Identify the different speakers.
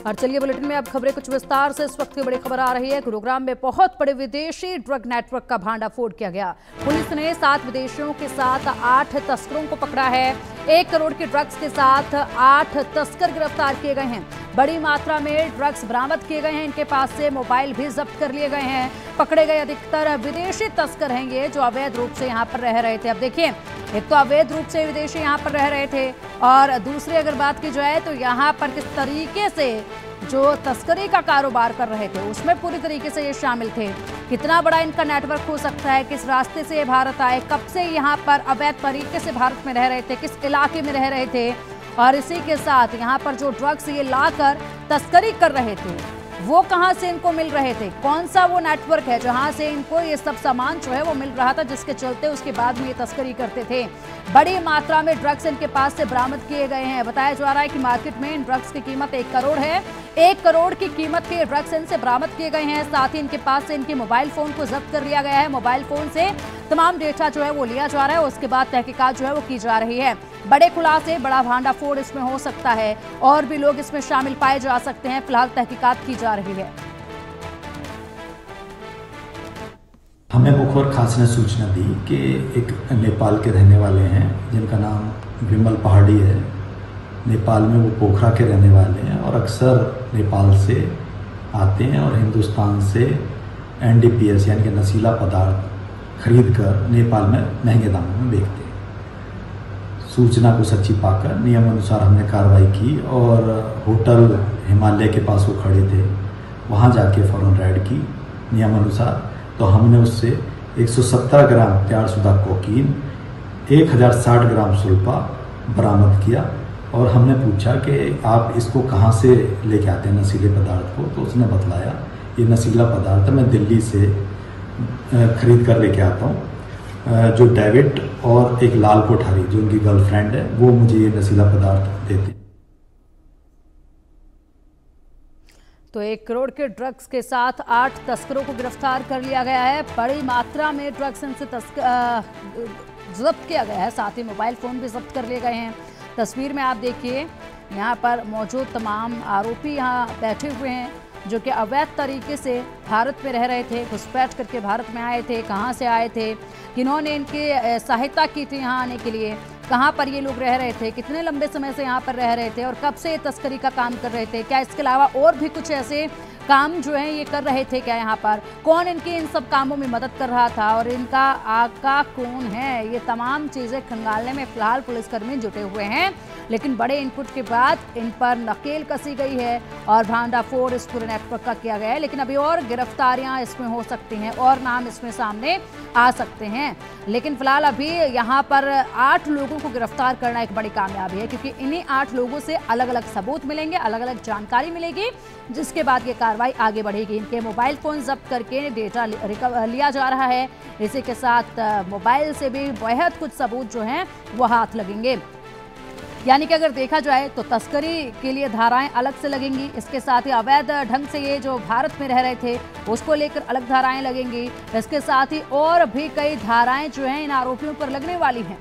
Speaker 1: और चलिए बुलेटिन में अब खबरें कुछ विस्तार से। इस वक्त की बड़ी खबर आ रही है, गुरुग्राम में बहुत बड़े विदेशी ड्रग नेटवर्क का भांडाफोड़ किया गया। पुलिस ने 7 विदेशियों के साथ 8 तस्करों को पकड़ा है। 1 करोड़ के ड्रग्स के साथ 8 तस्कर गिरफ्तार किए गए हैं। बड़ी मात्रा में ड्रग्स बरामद किए गए हैं। इनके पास से मोबाइल भी जब्त कर लिए गए हैं। पकड़े गए अधिकतर विदेशी तस्कर हैं ये, जो अवैध रूप से यहाँ पर रह रहे थे। अब देखिए, एक तो अवैध रूप से विदेशी यहाँ पर रह रहे थे, और दूसरी अगर बात की जाए तो यहाँ पर किस तरीके से जो तस्करी का कारोबार कर रहे थे उसमें पूरी तरीके से ये शामिल थे। कितना बड़ा इनका नेटवर्क हो सकता है, किस रास्ते से ये भारत आए, कब से यहाँ पर अवैध तरीके से भारत में रह रहे थे, किस इलाके में रह रहे थे, और इसी के साथ यहाँ पर जो ड्रग्स ये लाकर तस्करी कर रहे थे वो कहां से इनको मिल रहे थे, कौन सा वो नेटवर्क है जहां से इनको ये सब सामान जो है वो मिल रहा था, जिसके चलते उसके बाद में ये तस्करी करते थे। बड़ी मात्रा में ड्रग्स इनके पास से बरामद किए गए हैं। बताया जा रहा है कि मार्केट में इन ड्रग्स की कीमत 1 करोड़ है। 1 करोड़ की कीमत के ड्रग्स इनसे बरामद किए गए हैं। साथ ही इनके पास से इनके मोबाइल फोन को जब्त कर लिया गया है। मोबाइल फोन से तमाम डेटा जो है वो लिया जा रहा है। उसके बाद तहकीकात जो है वो की जा रही है। बड़े खुलासे, बड़ा भांडाफोड़ इसमें हो सकता है, और भी लोग इसमें शामिल पाए जा सकते हैं। फिलहाल तहकीकात की जा रही है।
Speaker 2: हमें मुखबिर खास ने सूचना दी कि एक नेपाल के रहने वाले हैं जिनका नाम विमल पहाड़ी है। नेपाल में वो पोखरा के रहने वाले हैं और अक्सर नेपाल से आते हैं और हिंदुस्तान से NDPS यानी कि नशीला पदार्थ खरीद कर नेपाल में महंगे दामों में बेचते हैं। सूचना को सच्ची पाकर नियम अनुसार हमने कार्रवाई की और होटल हिमालय के पास वो खड़े थे, वहाँ जाके फ़ौरन रेड की नियम अनुसार। तो हमने उससे 117 ग्राम तैयारशुदा कोकीन, 1060 ग्राम सुल्फा बरामद किया। और हमने पूछा कि आप इसको कहाँ से लेके आते हैं नशीले पदार्थ को, तो उसने बतलाया ये नशीला पदार्थ मैं दिल्ली से खरीद कर लेके आता हूँ। जो डेविड और एक लाल कोठारी जो उनकी गर्लफ्रेंड है, वो मुझे ये नशीला पदार्थ देते।
Speaker 1: तो 1 करोड़ के ड्रग्स के साथ 8 तस्करों को गिरफ्तार कर लिया गया है। बड़ी मात्रा में ड्रग्स इनसे जब्त किया गया है। साथ ही मोबाइल फ़ोन भी जब्त कर लिए गए हैं। तस्वीर में आप देखिए, यहाँ पर मौजूद तमाम आरोपी यहाँ बैठे हुए हैं जो कि अवैध तरीके से भारत में रह रहे थे, घुसपैठ करके भारत में आए थे। कहाँ से आए थे, किन्होंने इनकी सहायता की थी यहाँ आने के लिए, कहाँ पर ये लोग रह रहे थे, कितने लंबे समय से यहाँ पर रह रहे थे, और कब से ये तस्करी का काम कर रहे थे, क्या इसके अलावा और भी कुछ ऐसे काम जो है ये कर रहे थे क्या, यहाँ पर कौन इनके इन सब कामों में मदद कर रहा था, और इनका आका कौन है, ये तमाम चीज़ें खंगालने में फिलहाल पुलिसकर्मी जुटे हुए हैं। लेकिन बड़े इनपुट के बाद इन पर नकेल कसी गई है और भांडाफोड़ इस पूरे नेटवर्क का किया गया है। लेकिन अभी और गिरफ्तारियां इसमें हो सकती हैं और नाम इसमें सामने आ सकते हैं। लेकिन फिलहाल अभी यहाँ पर 8 लोगों को गिरफ्तार करना एक बड़ी कामयाबी है, क्योंकि इन्हीं 8 लोगों से अलग अलग सबूत मिलेंगे, अलग अलग जानकारी मिलेगी, जिसके बाद ये कार्रवाई आगे बढ़ेगी। इनके मोबाइल फोन जब्त करके डेटा लिया जा रहा है। इसी के साथ मोबाइल से भी बेहद कुछ सबूत जो हैं वो हाथ लगेंगे। यानी कि अगर देखा जाए तो तस्करी के लिए धाराएं अलग से लगेंगी, इसके साथ ही अवैध ढंग से ये जो भारत में रह रहे थे उसको लेकर अलग धाराएं लगेंगी। इसके साथ ही और भी कई धाराएं जो हैं इन आरोपियों पर लगने वाली हैं।